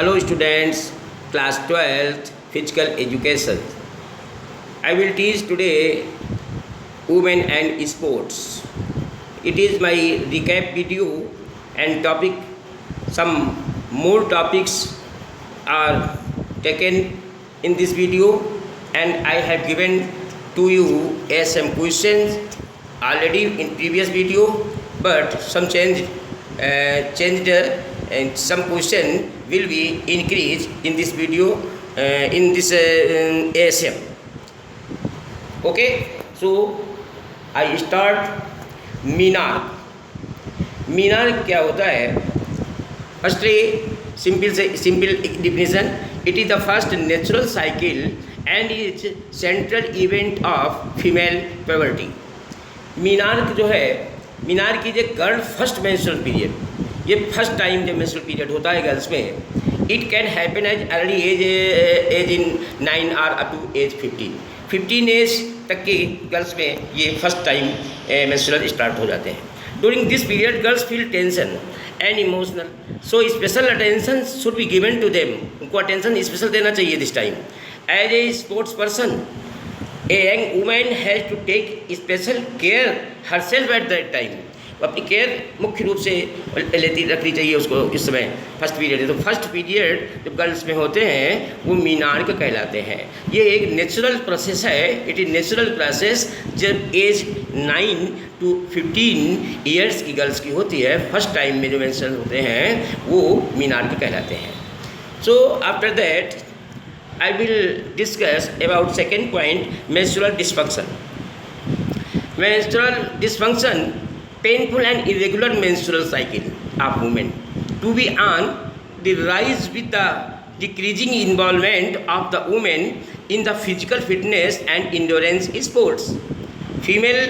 Hello students, class 12th physical education. I will teach today women and sports. It is my recap video and topic. Some more topics are taken in this video and I have given to you some questions already in previous video, but some changed and some question will be increased in this video in this ASM. Okay, so I start मीनार. मीनार क्या होता है? Firstly simple definition. It is the first natural cycle and is central event of female puberty. Menarche जो है, menarche की जो girl first menstrual period, ये first time जो menstrual period होता है गर्ल्स में, it can happen as early age in 9 और अप टू एज 15 एज तक की गर्ल्स में ये फर्स्ट टाइम मेंस्ट्रुअल स्टार्ट हो जाते हैं. During this period girls feel tension and emotional, so special attention should be given to them. उनको attention special देना चाहिए this time. As a sports person a young women has to take special care herself at that time. अपनी care मुख्य रूप से रखनी चाहिए उसको इस समय फर्स्ट पीरियड है. तो फर्स्ट पीरियड जब गर्ल्स में होते हैं वो मीनार के कहलाते हैं. ये एक नेचुरल प्रोसेस है. It is natural process. जब एज 9 to 15 ईयर्स की गर्ल्स की होती है, फर्स्ट टाइम में जो मेंस्ट्रुअल होते हैं वो मीनार के कहलाते हैं. So after that I will discuss about second point, menstrual dysfunction. Menstrual dysfunction, painful and irregular menstrual cycle of women to be on the rise with the decreasing involvement of the women in the physical fitness and endurance sports. Female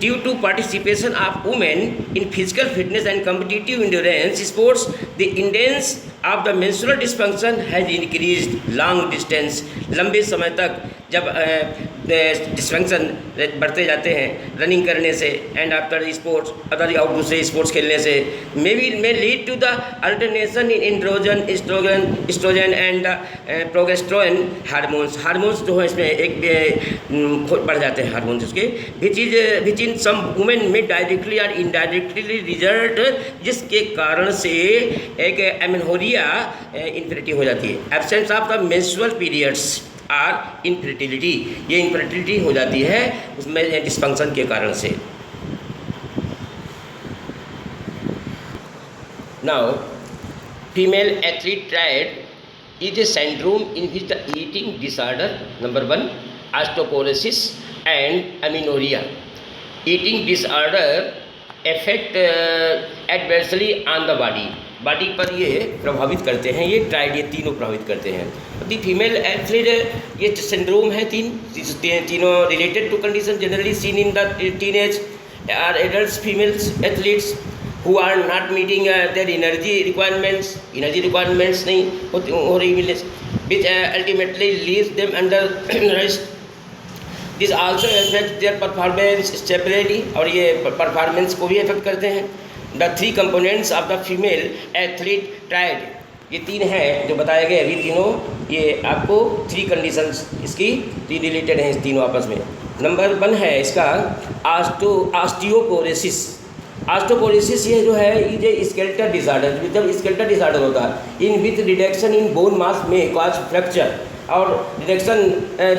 due to participation of women in physical fitness and competitive endurance sports, the incidence of the menstrual dysfunction has increased long distance. लंबे समय तक जब dysfunction बढ़ते जाते हैं running करने से and after sports other और दूसरे स्पोर्ट्स खेलने से may lead to the alternation in androgen oestrogen and progesterone hormones जो है इसमें एक बढ़ जाते हैं हार्मोन्स उसके विच इन सम वुमेन में डायरेक्टली और इनडायरेक्टली रिजल्ट, जिसके कारण से एक एमेनोरिया इनफर्टिलिटी हो जाती है. Absence of the menstrual periods or infertility, ये इनफर्टिलिटी हो जाती है उसमें डिस्फंक्शन के कारण से. Now female athlete triad is a syndrome in which the eating disorder number 1 osteoporosis and amenorrhea. Eating disorder effect adversely on the body पर ये प्रभावित करते हैं. ये ट्राइड ये तीनों प्रभावित करते हैं. दी फीमेल एथलीट ये सिंड्रोम है तीनों related to condition generally seen in the teenage or adult females athletes who are not meeting their energy requirements नहीं हो रही मिलने which ultimately leaves them under rest. This also affect their performance stability, और ये performance को भी affect करते हैं. The 3 components of the female athlete triad, ये 3 हैं जो बताए गए अभी तीनों. ये आपको 3 कंडीशंस इसकी रिलेटेड हैं इस तीनों आपस में. नंबर 1 है इसका ऑस्टियोपोरोसिस. ऑस्टियोपोरोसिस ये जो है ये स्केलेटल डिसऑर्डर, जब स्केलेटल डिसऑर्डर होता है in with reduction in bone mass में कॉज फ्रैक्चर, और रिडक्शन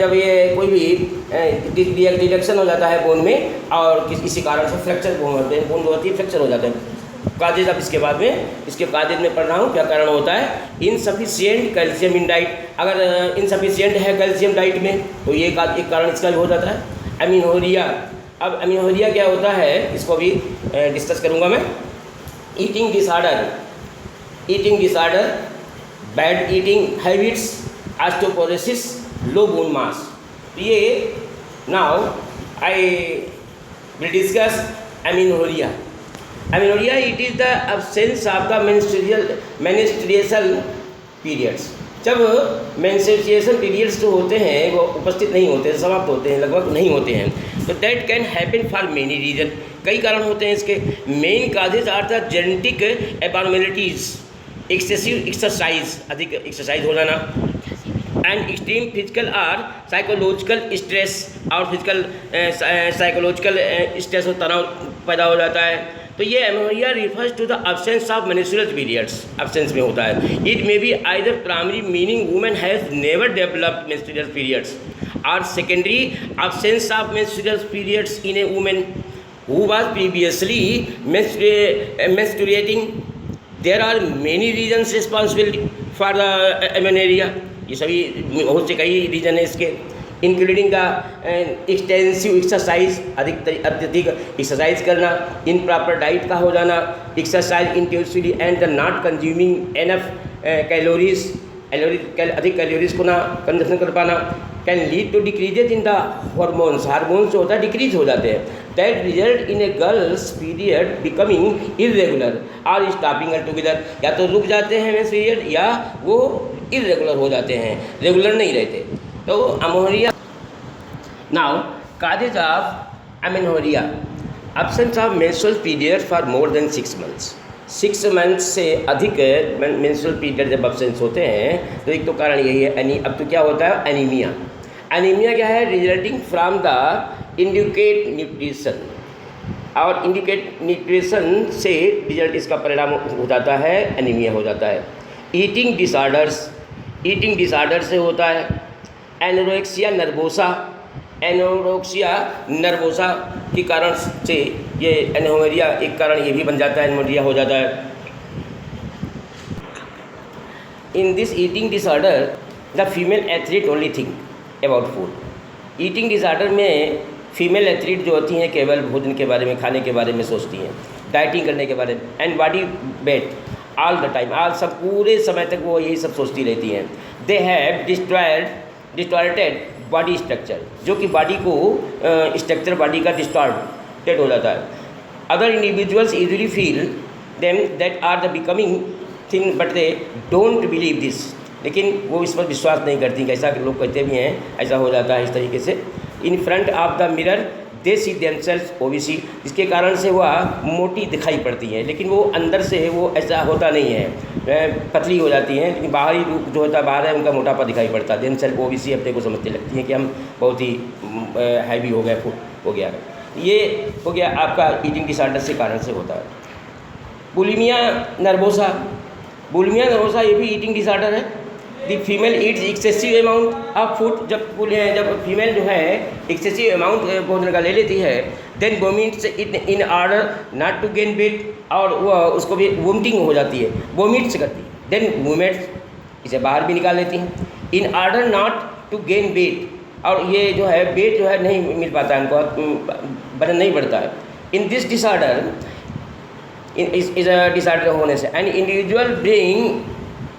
जब ये कोई भी रिडक्शन हो जाता है बोन में और इसी कारण से फ्रैक्चर बोन जो होती है फ्रैक्चर हो जाता है. काजेज अब इसके बाद में इसके काजेज में पढ़ रहा हूँ क्या कारण होता है. इनसफिशिएंट कैल्शियम इन डाइट, अगर इनसफिशिएंट है कैल्शियम डाइट में तो ये एक कारण इसका भी हो जाता है. एमेनोरिया, अब एमेनोरिया क्या होता है इसको भी डिस्कस करूँगा मैं. Eating disorder, bad eating habits, osteoporosis, low bone mass. ये now I will discuss amenorrhoea. Amenorrhoea it is the absence of the menstruation periods. जब मेंस्ट्रुएशन पीरियड्स जो होते हैं वो उपस्थित नहीं होते, समाप्त होते हैं, लगभग नहीं होते हैं. तो that can happen for many reason, कई कारण होते हैं इसके. Main causes are the genetic abnormalities, excessive exercise, अधिक एक्सरसाइज हो जाना, एंड एक्सट्रीम फिजिकल और साइकोलॉजिकल स्ट्रेस, और फिजिकल साइकोलॉजिकल स्ट्रेस और तनाव पैदा हो जाता है। तो ये amenorrhea refers to the absence of menstrual periods, absence में होता है। It may be either primary meaning women has never developed menstrual periods, और secondary absence of menstrual periods in a woman who was previously menstruating. There are many reasons responsible for the amenorrhea. ये सभी बहुत से कई reason है इसके, including the extensive exercise, अत्यधिक exercise करना, इनप्रॉपर डाइट का हो जाना, exercise intensity and the not consuming enough calories, अधिक कैलोरीज को ना कंजप्शन कर पाना, can lead to decreases in the hormones, hormones जो होता है डिक्रीज हो जाते हैं, that result in a girls period becoming irregular और स्टॉपिंग टुगेदर, या तो रुक जाते हैं मेंस पीरियड या वो इरेगुलर हो जाते हैं, रेगुलर नहीं रहते। तो amenorrhoea. Now causes of amenorrhoea, absence of menstrual period for more than 6 months, 6 months से अधिक मेंस्ट्रुअल पीरियड जब एब्सेंस होते हैं तो एक तो कारण यही है। अब तो क्या होता है, एनीमिया। एनीमिया क्या है, resulting from the indicate nutrition, और इंडिकेट न्यूट्रिशन से रिजल्ट इसका परिणाम हो जाता है, एनीमिया हो जाता है। ईटिंग डिसऑर्डर्स, ईटिंग डिसऑर्डर से होता है। एनोरेक्सिया नर्वोसा, एनोरेक्सिया नर्वोसा के कारण से ये एमेनोरिया एक कारण ये भी बन जाता है, एमेनोरिया हो जाता है। In this eating disorder the female athlete only think about food. Eating disorder में फीमेल एथलीट जो होती हैं केवल भोजन के बारे में, खाने के बारे में सोचती हैं, डाइटिंग करने के बारे में, and body weight all the time, all सब पूरे समय तक वो यही सब सोचती रहती हैं। They have distorted body structure, जो कि बॉडी को स्ट्रक्चर बॉडी का डिस्टॉर्टेड हो जाता है। Other individuals usually feel them that are the becoming thing but they don't believe this, लेकिन वो इस पर विश्वास नहीं करती। ऐसा लोग कहते भी हैं, ऐसा हो जाता है इस तरीके से। In front of the mirror they see themselves obese, जिसके कारण से वह मोटी दिखाई पड़ती हैं, लेकिन वो अंदर से वो ऐसा होता नहीं है, पतली हो जाती हैं, लेकिन बाहरी रूप जो होता है बाहर है उनका मोटापा दिखाई पड़ता है। देमसेल्व ओबेसी अपने को समझते लगती हैं कि हम बहुत ही हैवी हो गए, फूड हो गया है। ये हो गया आपका ईटिंग डिसऑर्डर से कारण से होता है। बुलिमिया नर्वोसा, बुलिमिया नर्वोसा ये भी ईटिंग डिसऑर्डर है। The female eats excessive amount of food, जब फीमेल जो है एक्सेसिव अमाउंट भोजन का ले लेती है, then vomits in order not to gain weight, और वह उसको भी वोमिटिंग हो जाती है, वोमिट्स करती है, देन वोमिट्स इसे बाहर भी निकाल लेती हैं। In order not to gain weight, और ये जो है वेट जो है नहीं मिल पाता है उनको, वजन नहीं बढ़ता है। इन दिस डिसऑर्डर इस डिसऑर्डर होने से an individual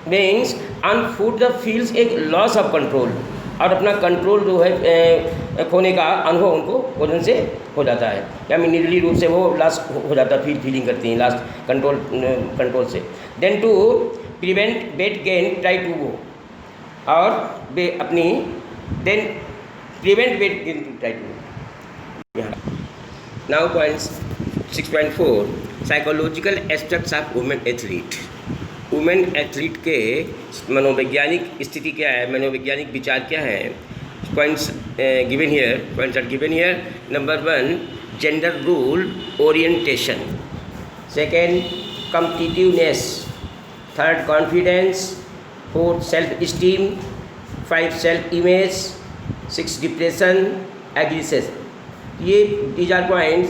beings on food the feels एक लॉस ऑफ कंट्रोल, और अपना कंट्रोल जो है खोने का अनुभव उनको भोजन से हो जाता है, या निर्दलीय रूप से वो लॉस हो जाता है, फीलिंग करती हैं लास्ट कंट्रोल से। Then to prevent weight gain try to go, और वे अपनी then prevent weight gain try to go. Now points 6.4 psychological aspects of women athlete. Women athlete के मनोवैज्ञानिक स्थिति क्या है, मनोवैज्ञानिक विचार क्या है। Points given here, points are given here. Number 1 gender role orientation, second competitiveness, third confidence, fourth self esteem, 5 self image, 6 depression, aggression. ये these are points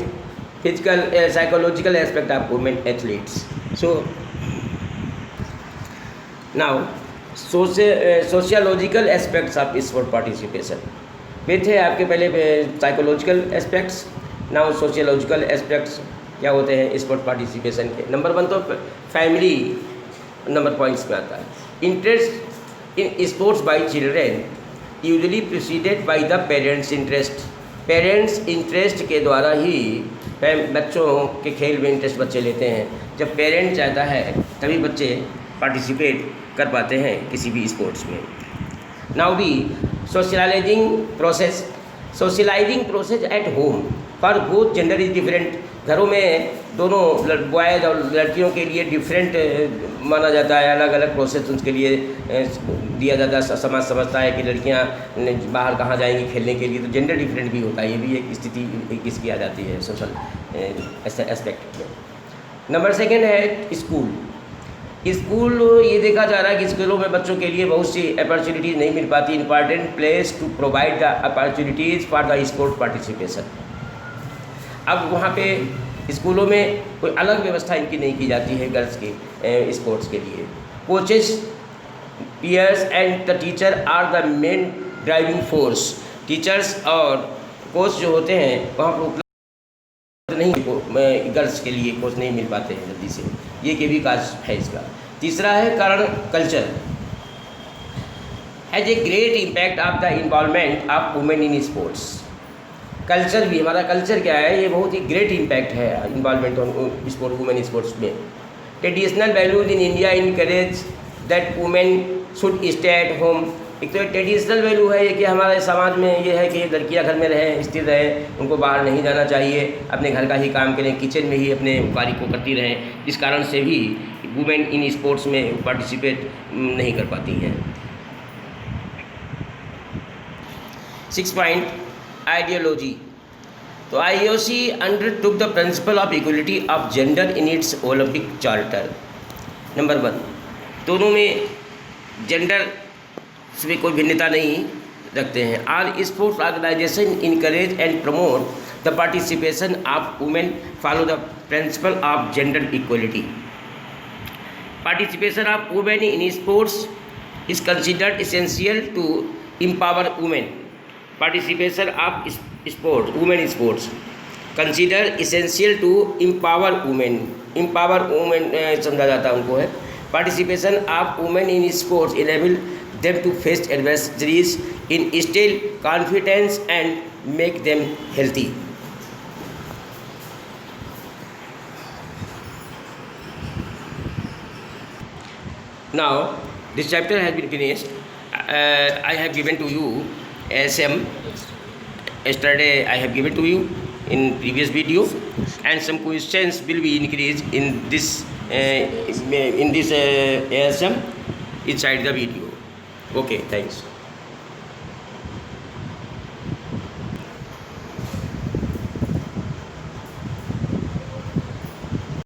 physical psychological aspect of women athletes. So now sociological aspects of sport participation. वे थे आपके पहले psychological aspects, now sociological aspects क्या होते हैं sport participation के। Number 1 तो फैमिली नंबर पॉइंट्स में आता है। Interest in sports by children usually preceded by the parents interest. Parents interest के द्वारा ही बच्चों के खेल में इंटरेस्ट बच्चे लेते हैं। जब पेरेंट चाहता है तभी बच्चे पार्टिसिपेट कर पाते हैं किसी भी स्पोर्ट्स में। Now the socialising process at home for both gender is different. घरों में दोनों बॉयज़ और लड़कियों के लिए डिफरेंट माना जाता है, अलग अलग प्रोसेस उसके लिए दिया जाता है। समाज समझता है कि लड़कियां बाहर कहाँ जाएंगी खेलने के लिए, तो जेंडर डिफरेंट भी होता है, ये भी एक स्थिति इसकी आ जाती है सोशल एस्पेक्ट में। नंबर सेकेंड है स्कूल। स्कूल ये देखा जा रहा है कि स्कूलों में बच्चों के लिए बहुत सी अपॉर्चुनिटीज़ नहीं मिल पाती। Important place to provide the opportunities for the sport participation. अब वहाँ पे स्कूलों में कोई अलग व्यवस्था इनकी नहीं की जाती है गर्ल्स के स्पोर्ट्स के लिए। Coaches, peers and the teacher are the main driving force. Teachers और कोच जो होते हैं वहाँ पर उपलब्ध नहीं, गर्ल्स के लिए कोच नहीं मिल पाते हैं जल्दी से, ये के भी काज है इसका। तीसरा है कारण culture has a great impact of the involvement of women in sports. Culture भी, हमारा कल्चर क्या है, ये बहुत ही ग्रेट इम्पैक्ट है involvement on sport, women sports में। Traditional values in India encourage that women should stay at home. एक तो ट्रेडिशनल वैल्यू है ये कि हमारे समाज में ये है कि लड़कियां घर में रहें, स्थिर रहें, उनको बाहर नहीं जाना चाहिए, अपने घर का ही काम करें, किचन में ही अपने कार्य को करती रहें। इस कारण से भी वुमेन इन स्पोर्ट्स में पार्टिसिपेट नहीं कर पाती हैं। 6 पॉइंट आइडियोलॉजी। तो IOC undertook the principle of equality of gender in its Olympic charter. Number 1, दोनों में जेंडर में कोई भिन्नता नहीं रखते हैं। All sports organisation encourage and promote the participation of women follow the principle of gender equality. Participation of women in sports is considered essential to empower women. Participation of sports, women sports consider essential to empower women. Empower women समझा जाता है उनको है। Participation of women in sports enable them to face adversities instill confidence and make them healthy. Now this chapter has been finished. I have given to you ASM. Yesterday I have given to you in previous video, and some questions will be increased in this ASM inside the video. Okay, thanks.